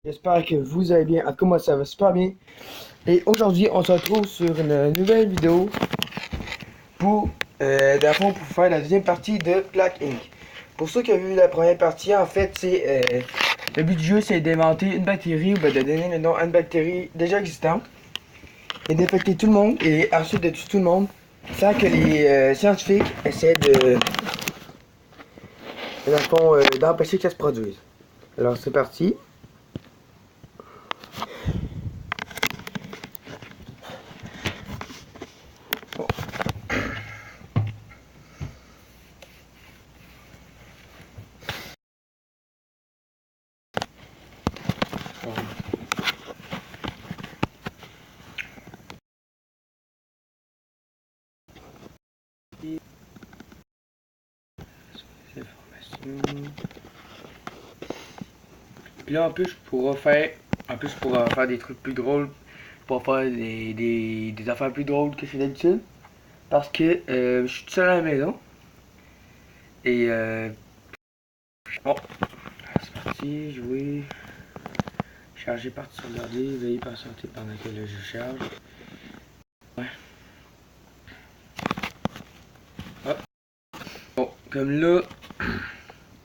J'espère que vous allez bien. En tout cas, moi, ça va super bien. Et aujourd'hui, on se retrouve sur une nouvelle vidéo pour, dans le fond, pour faire la deuxième partie de Black Ink. Pour ceux qui ont vu la première partie, en fait, c'est le but du jeu, c'est d'inventer une bactérie ou de donner le nom à une bactérie déjà existante et d'infecter tout le monde et ensuite de tuer tout le monde sans que les scientifiques essaient dans le fond, d'empêcher que ça se produise. Alors, c'est parti. Puis là, en plus, je pourrais faire des trucs plus drôles, pour faire des affaires plus drôles que c'est d'habitude. Parce que je suis tout seul à la maison. Et bon, c'est parti, jouer. Charger, partir, regarder, veiller, patienter pendant que le jeu charge. Ouais. Hop. Bon, comme là.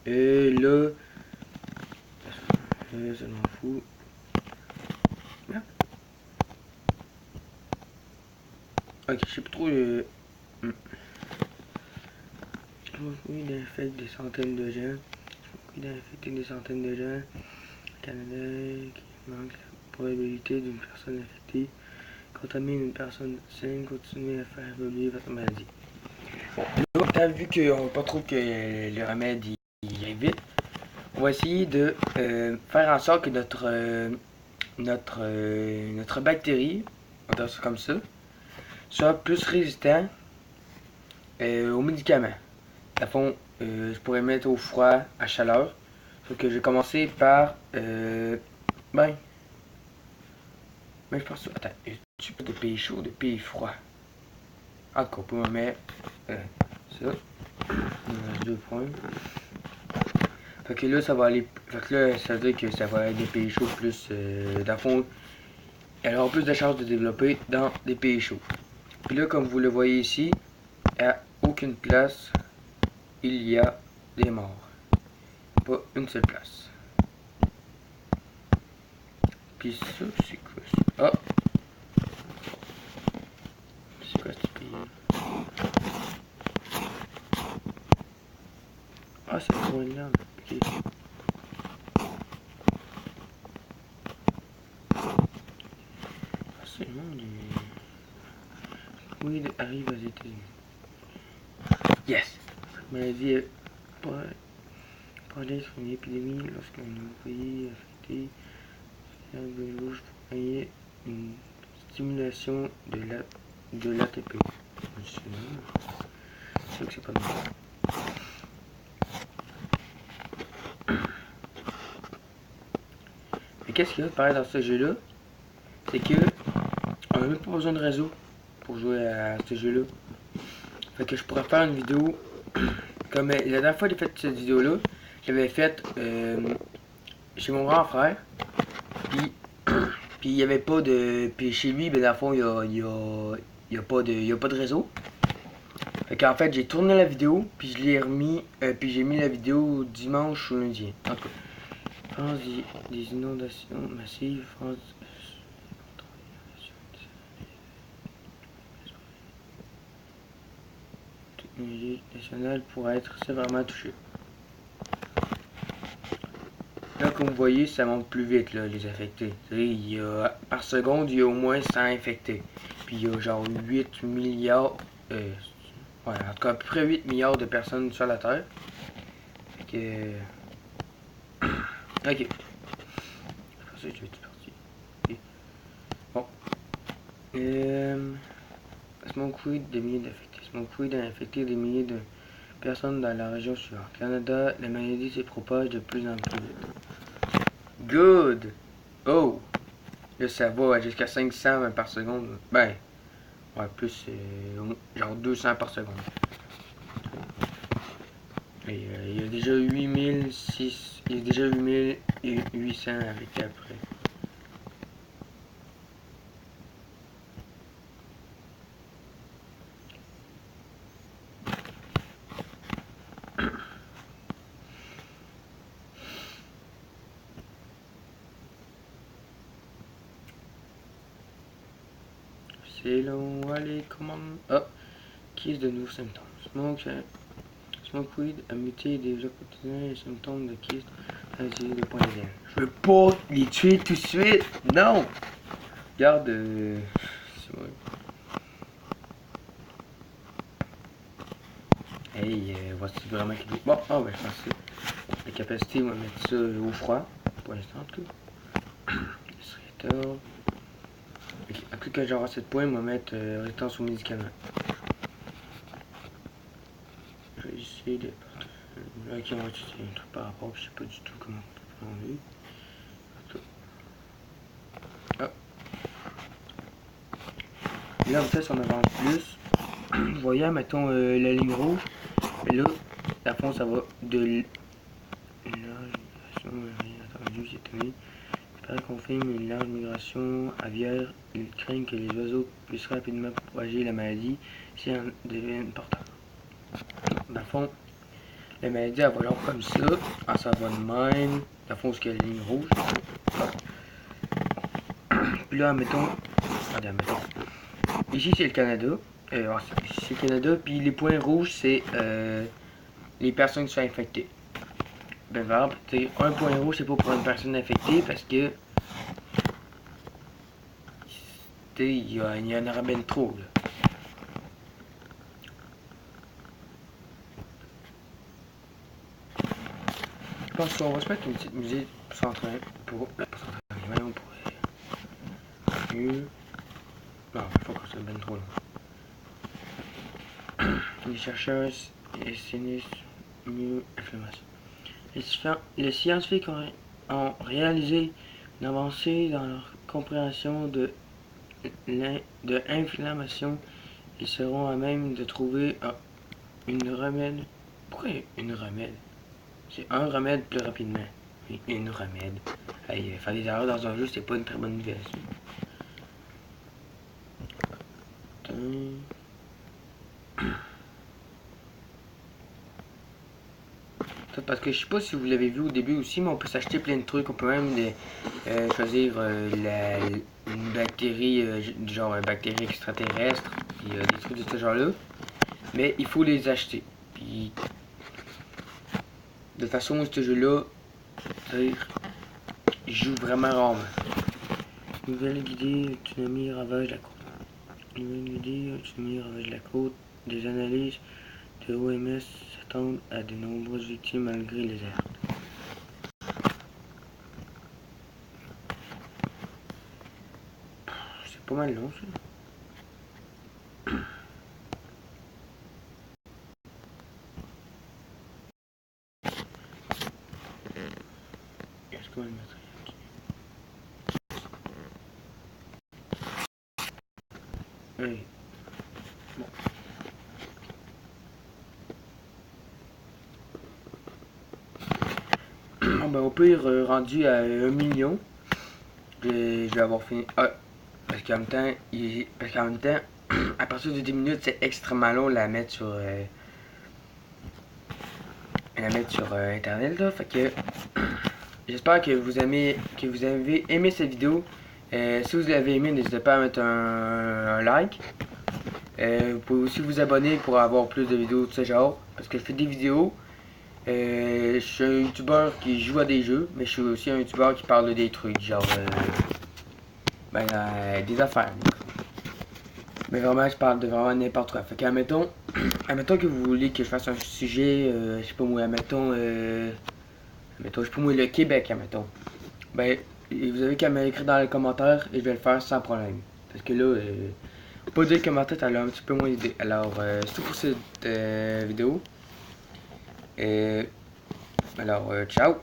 Et là. Ça m'en fout. Ouais. Ok, je sais plus trop. Oui, d'infecter des centaines de gens. Oui, d'infecter des centaines de gens. Canada qui manque la probabilité d'une personne infectée. Contaminer une personne saine, continuer à faire évoluer votre maladie. Bon, là, vu qu'on veut pas trop que le remède il aille vite, on va essayer de faire en sorte que notre bactérie, on va dire ça comme ça, soit plus résistant aux médicaments. À fond, je pourrais mettre au froid, à chaleur. Donc je vais commencer par ben, mais je pense. Attends, tu peux de pays chaud, de pays froid. En tout cas, on peut me mettre ça. Il me reste 2 points. Fait que là, ça va aller. Fait que là, ça veut dire que ça va être des pays chauds plus. Dans le fond, elle aura plus de chances de développer dans des pays chauds. Puis là, comme vous le voyez ici, à aucune place, il y a des morts. Pas une seule place. Puis ça, c'est quoi ça? Ah! C'est quoi ce pays? Ah, c'est le Groenland. Ok. Ah, c'est le monde. Oui, il arrive aux États-Unis. Yes! Cette maladie est pas d'être une épidémie lorsqu'un nouveau pays est affecté. La gueule rouge pour gagner une stimulation de l'ATP. C'est sûr que c'est pas bon. Mais qu'est-ce qu'il y a de pareil dans ce jeu-là? C'est que on n'a même pas besoin de réseau pour jouer à ce jeu-là. Fait que je pourrais faire une vidéo comme la dernière fois que j'ai fait cette vidéo-là, j'avais faite chez mon grand frère. Puis puis il n'y avait pas de. Puis chez lui, ben dans le fond, il y a pas de réseau. Fait qu'en fait, j'ai tourné la vidéo, puis je l'ai remis, puis j'ai mis la vidéo dimanche ou lundi. En tout cas, France des inondations massives, France. Technologie nationale pourrait être sévèrement touchée. Là, comme vous voyez, ça monte plus vite, là, les infectés. Il y a, par seconde, il y a au moins 100 infectés. Puis il y a genre 8 milliards, ouais, en tout cas à peu près 8 milliards de personnes sur la Terre. Fait que. Ok. Je pensais que j'étais parti. Okay. Bon. Mon quid des milliers d'infectés. Mon quid a infecté des milliers de personnes dans la région suivante. Canada, la maladie se propage de plus en plus vite. Good! Oh! Là, ça va jusqu'à 500 par seconde. Ben, ouais, plus, genre 200 par seconde. Et il y a déjà 8006, il y a déjà 8800 avec après. C'est long, allez, comment... Ah, qui est de nouveaux symptômes? Smoke weed a muté des quotidiens les symptômes de kyste à essayer de point de lien. Je veux pas les tuer tout de suite, non! Regarde, c'est vrai. Hey, voici vraiment qu'il est... Bon, ah ouais, je pense que la capacité, on va mettre ça au froid, pour l'instant en tout cas. Illustrator. Ok, après que j'aurai 7 points, on va mettre résistance aux médicaments. Je vais essayer de... Là, ok, on va utiliser un truc par rapport, je sais pas du tout comment on veut. Ah. Et là, en fait, on avance plus. Vous voyez, mettons la ligne rouge. Et là, à fond, ça va de... Large migration attendue cette année. J'espère qu'on filme une large migration aviaire. Ils craignent que les oiseaux puissent rapidement propager la maladie si elle devient porteur. Dans le fond, la maladie, elle va genre comme ça. Ah, ça va de même. Dans le fond, ce qu'il y a la ligne rouge. Puis là, mettons... Regardez, mettons. Ici, c'est le Canada. C'est le Canada. Puis les points rouges, c'est les personnes qui sont infectées. Ben, par exemple, un point rouge, c'est pas pour une personne infectée parce que il y en aura bien trop. Là. Je pense qu'on va se mettre une petite musique pour s'entraîner. Pour s'entraîner, on pourrait. Mieux. Non, il faut qu'on soit bien trop long. Les chercheurs essaient mieux inflammation. Les scientifiques ont réalisé une avancée dans leur compréhension de l'inflammation. Ils seront à même de trouver une remède. Pourquoi une remède? C'est un remède plus rapidement. Une remède. Hey, faire des erreurs dans un jeu, c'est pas une très bonne nouvelle. Parce que je sais pas si vous l'avez vu au début aussi, mais on peut s'acheter plein de trucs. On peut même choisir une bactérie, genre une bactérie extraterrestre, puis des trucs de ce genre-là. Mais il faut les acheter. Puis, de toute façon, ce jeu-là, il joue vraiment rarement. Nouvelle guidée, tsunami ravage la côte. Nouvelle guidée, tsunami ravage la côte. Des analyses de l'OMS s'attendent à de nombreuses victimes malgré les alertes. C'est pas mal long, ça. Est-ce qu'on va le mettre ici? Oui. Bon. Ah ben, au pire, rendu à 1 million, je vais avoir fini. Ah, parce qu'en même temps, à partir de 10 minutes, c'est extrêmement long la mettre sur, internet là. Fait que j'espère que vous avez aimé cette vidéo. Si vous l'avez aimé, n'hésitez pas à mettre un like. Vous pouvez aussi vous abonner pour avoir plus de vidéos de ce genre. Parce que je fais des vidéos. Je suis un youtubeur qui joue à des jeux, mais je suis aussi un youtubeur qui parle des trucs, genre des affaires. Mais vraiment, je parle de vraiment n'importe quoi. Fait qu'admettons, admettons que vous voulez que je fasse un sujet, je sais pas moi, admettons, je sais pas moi, le Québec, admettons. Ben, vous avez qu'à m'écrire dans les commentaires et je vais le faire sans problème. Parce que là, pas dire commentaire, t'as un petit peu moins d'idées. Alors, c'est tout pour cette vidéo. Alors, ciao!